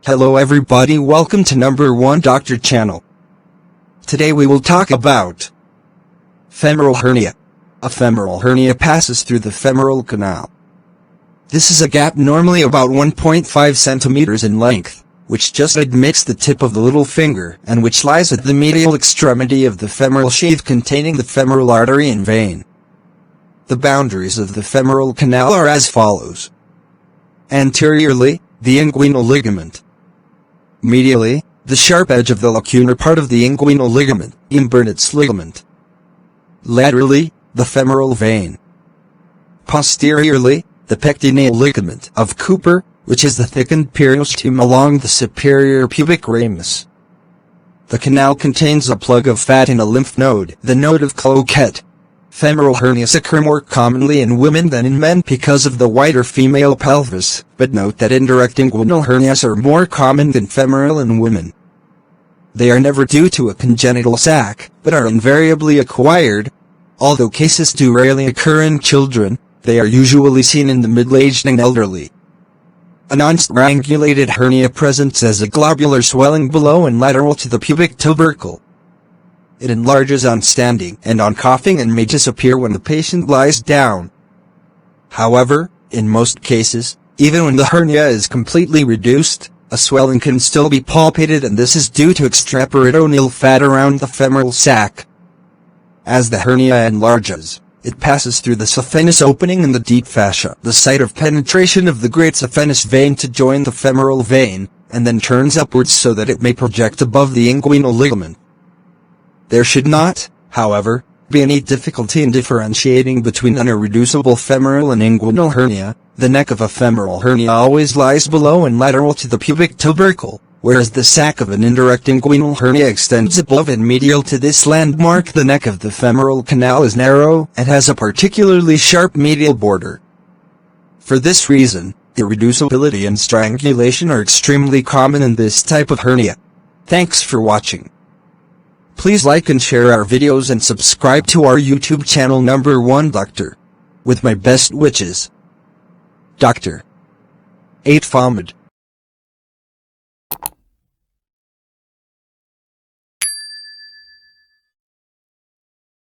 Hello everybody, welcome to number 1 Doctor channel. Today we will talk about femoral hernia. A femoral hernia passes through the femoral canal. This is a gap normally about 1.5 centimeters in length, which just admits the tip of the little finger and which lies at the medial extremity of the femoral sheath containing the femoral artery and vein. The boundaries of the femoral canal are as follows. Anteriorly, the inguinal ligament. Medially, the sharp edge of the lacunar part of the inguinal ligament, Imbert's ligament. Laterally, the femoral vein. Posteriorly, the pectineal ligament of Cooper, which is the thickened periosteum along the superior pubic ramus. The canal contains a plug of fat in a lymph node, the node of Cloquet. Femoral hernias occur more commonly in women than in men because of the wider female pelvis, but note that indirect inguinal hernias are more common than femoral in women. They are never due to a congenital sac, but are invariably acquired. Although cases do rarely occur in children, they are usually seen in the middle-aged and elderly. A non-strangulated hernia presents as a globular swelling below and lateral to the pubic tubercle. It enlarges on standing and on coughing and may disappear when the patient lies down. However, in most cases, even when the hernia is completely reduced, a swelling can still be palpated, and this is due to extraperitoneal fat around the femoral sac. As the hernia enlarges, it passes through the saphenous opening in the deep fascia, the site of penetration of the great saphenous vein to join the femoral vein, and then turns upwards so that it may project above the inguinal ligament. There should not, however, be any difficulty in differentiating between an irreducible femoral and inguinal hernia. The neck of a femoral hernia always lies below and lateral to the pubic tubercle, whereas the sac of an indirect inguinal hernia extends above and medial to this landmark. The neck of the femoral canal is narrow and has a particularly sharp medial border. For this reason, irreducibility and strangulation are extremely common in this type of hernia. Thanks for watching. Please like and share our videos and subscribe to our YouTube channel number 1 Doctor. With my best wishes. Dr. 8 Fomid.